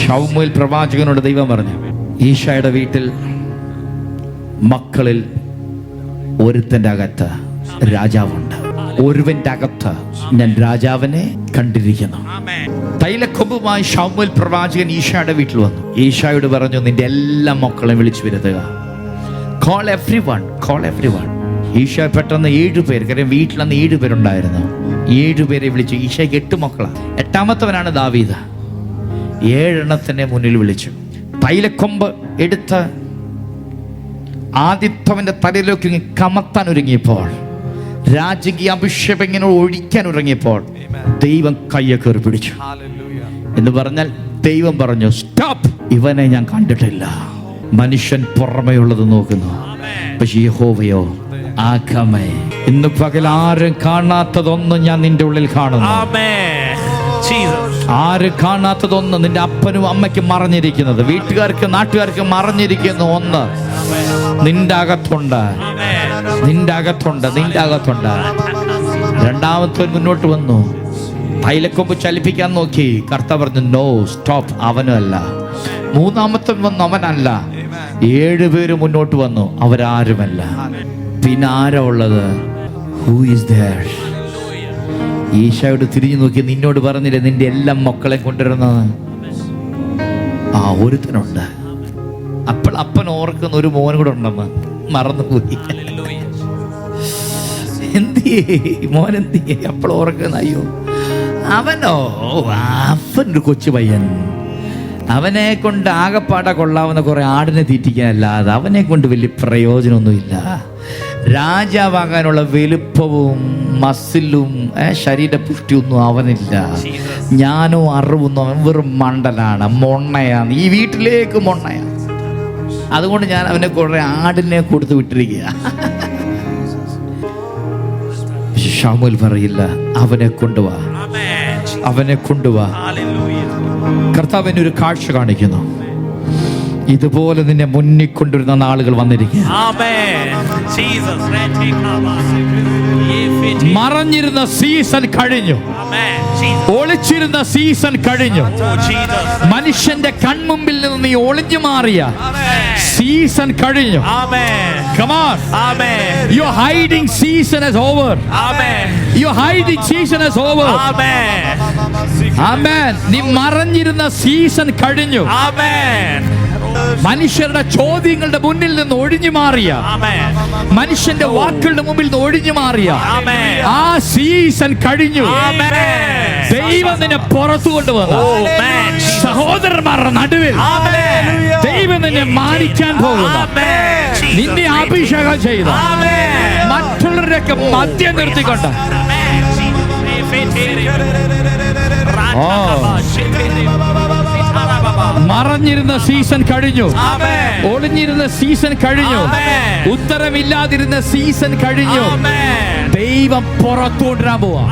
ശമൂവേൽ പ്രവാചകനോട് ദൈവം പറഞ്ഞു, ഈശായുടെ വീട്ടിൽ മക്കളിൽ ഒരുത്തൻ്റെ അകത്ത് രാജാവുണ്ട്. ഒരുവന്റെ അകത്ത് ഞാൻ രാജാവിനെ കണ്ടിരിക്കുന്നു. തൈലക്കൊമ്പുമായി ശമൂവേൽ പ്രവാചകൻ ഈശായുടെ വീട്ടിൽ വന്നു. ഈശായോട് പറഞ്ഞു, നിന്റെ എല്ലാ മക്കളെയും വിളിച്ചു വരുത്തുക. Call every one. ഈശ പെട്ടെന്ന് 7 പേര്, കാര്യം വീട്ടിലന്ന് 7 പേരുണ്ടായിരുന്നു. 7 പേരെ വിളിച്ചു. ഈശയ്ക്ക് 8 മക്കളാണ്. 8ാമത്തവനാണ് ദാവീദ്. 7 എണ്ണത്തിനെ മുന്നിൽ വിളിച്ചു. തൈലക്കൊമ്പ് എടുത്ത് ആദ്യത്തവന്റെ തലയിലേക്ക് കമത്താൻ ഒരുങ്ങിയപ്പോൾ, രാജകീയ അഭിഷേകം ഇങ്ങനെ ഒഴിക്കാൻ ഒരുങ്ങിയപ്പോൾ ദൈവം കയ്യെ കയറി പിടിച്ചു. എന്ന് പറഞ്ഞാൽ ദൈവം പറഞ്ഞു, സ്റ്റോപ്പ്, ഇവനെ ഞാൻ കണ്ടിട്ടില്ല. മനുഷ്യൻ പുറമേ ഉള്ളത് നോക്കുന്നു, പക്ഷെ യഹോവയോ ആകമേ. ഇന്ന് പകൽ ആരും കാണാത്തതൊന്നും ഞാൻ നിന്റെ ഉള്ളിൽ കാണുന്നു. ആരും കാണാത്തതൊന്നും നിന്റെ അപ്പനും അമ്മയ്ക്കും മറഞ്ഞിരിക്കുന്നത്, വീട്ടുകാർക്ക് നാട്ടുകാർക്ക് മറഞ്ഞിരിക്കുന്ന ഒന്ന് നിന്റെ അകത്തുണ്ട്. രണ്ടാമത്തെ മുന്നോട്ട് വന്നു. തൈലക്കൊമ്പ് ചലിപ്പിക്കാൻ നോക്കി. കർത്താവ് പറഞ്ഞു, നോ, സ്റ്റോപ്പ്, അവനല്ല. മൂന്നാമത്തെ വന്നു, അവനല്ല. 7 പേര് മുന്നോട്ട് വന്നു, അവരാരുമല്ല. പിന്നെ ആരാ ഉള്ളത്? Who is there? ഈശോയോട് തിരിഞ്ഞു നോക്കി, നിന്നോട് പറഞ്ഞില്ലേ നിന്റെ എല്ലാ മക്കളെ കൊണ്ടുവരുന്നത്? ഒരുത്തനുണ്ട്. അപ്പോൾ അപ്പൻ ഓർക്കുന്ന ഒരു മോൻ കൂടെ ഉണ്ടെന്ന് മറന്നുപോയി. മോൻ എന്തിയേ അപ്പോൾ ഓർക്കുന്ന? അയ്യോ, അവനോ, അവനൊരു കൊച്ചു പയ്യൻ. അവനെ കൊണ്ട് ആകപ്പാട കൊള്ളാവുന്ന കുറെ ആടിനെ തീറ്റിക്കാനല്ലാതെ അവനെ കൊണ്ട് വലിയ പ്രയോജനമൊന്നുമില്ല. രാജാവാകാനുള്ള വലുപ്പവും മസിലും ശരീരപുഷ്ടിയൊന്നും അവനില്ല. ഞാനോ അറിവൊന്നും, അവൻ വെറും മണ്ടലാണ്, മൊണ്ണയാണ്, ഈ വീട്ടിലേക്ക് മൊണ്ണയാണ്. അതുകൊണ്ട് ഞാൻ അവനെ കുറെ ആടിനെ കൊടുത്ത് വിട്ടിരിക്കുക. ശമൂവേൽ പറയില്ല, അവനെ കൊണ്ടുവാ. കർത്താവിന് ഒരു കാഴ്ച കാണിക്കുന്നു. ഇതുപോലെ നിന്നെ മുന്നിൽ കൊണ്ടുവരുന്ന നാളുകൾ വന്നിരിക്കുക. മറഞ്ഞിരുന്ന സീസൺ കഴിഞ്ഞു. ഒളിച്ചിരുന്ന സീസൺ കഴിഞ്ഞു. മനുഷ്യന്റെ കൺമുമ്പിൽ നിന്ന് നീ ഒളിഞ്ഞു മാറിയ സീസൺ കഴിഞ്ഞു. Come on. Your hiding season is over. Your hiding season is over. Amen. നീ മറഞ്ഞിരുന്ന സീസൺ കഴിഞ്ഞു. മനുഷ്യരുടെ ചോദ്യങ്ങളുടെ മുന്നിൽ നിന്ന് ഒഴിഞ്ഞു മാറിയ, മനുഷ്യന്റെ വാക്കുകളുടെ മുമ്പിൽ നിന്ന് ഒഴിഞ്ഞു മാറിയ ആ സീസൺ കഴിഞ്ഞു. ദൈവം നിന്നെ പുറത്തു കൊണ്ടുവന്നു. സഹോദരന്മാരുടെ നടുവിൽ ദൈവം നിന്നെ മാനിക്കാൻ പോകുന്നു. നിന്നെ അഭിഷേകം ചെയ്ത മറ്റുള്ളവരൊക്കെ മദ്യം നിർത്തിക്കൊണ്ട് മറഞ്ഞിരുന്ന സീസൺ കഴിഞ്ഞു. ഒളിഞ്ഞിരുന്ന സീസൺ കഴിഞ്ഞു. ഉത്തരമില്ലാതിരുന്ന സീസൺ കഴിഞ്ഞു. ദൈവം പുറത്തുകൊണ്ടുവരാൻ പോവാ.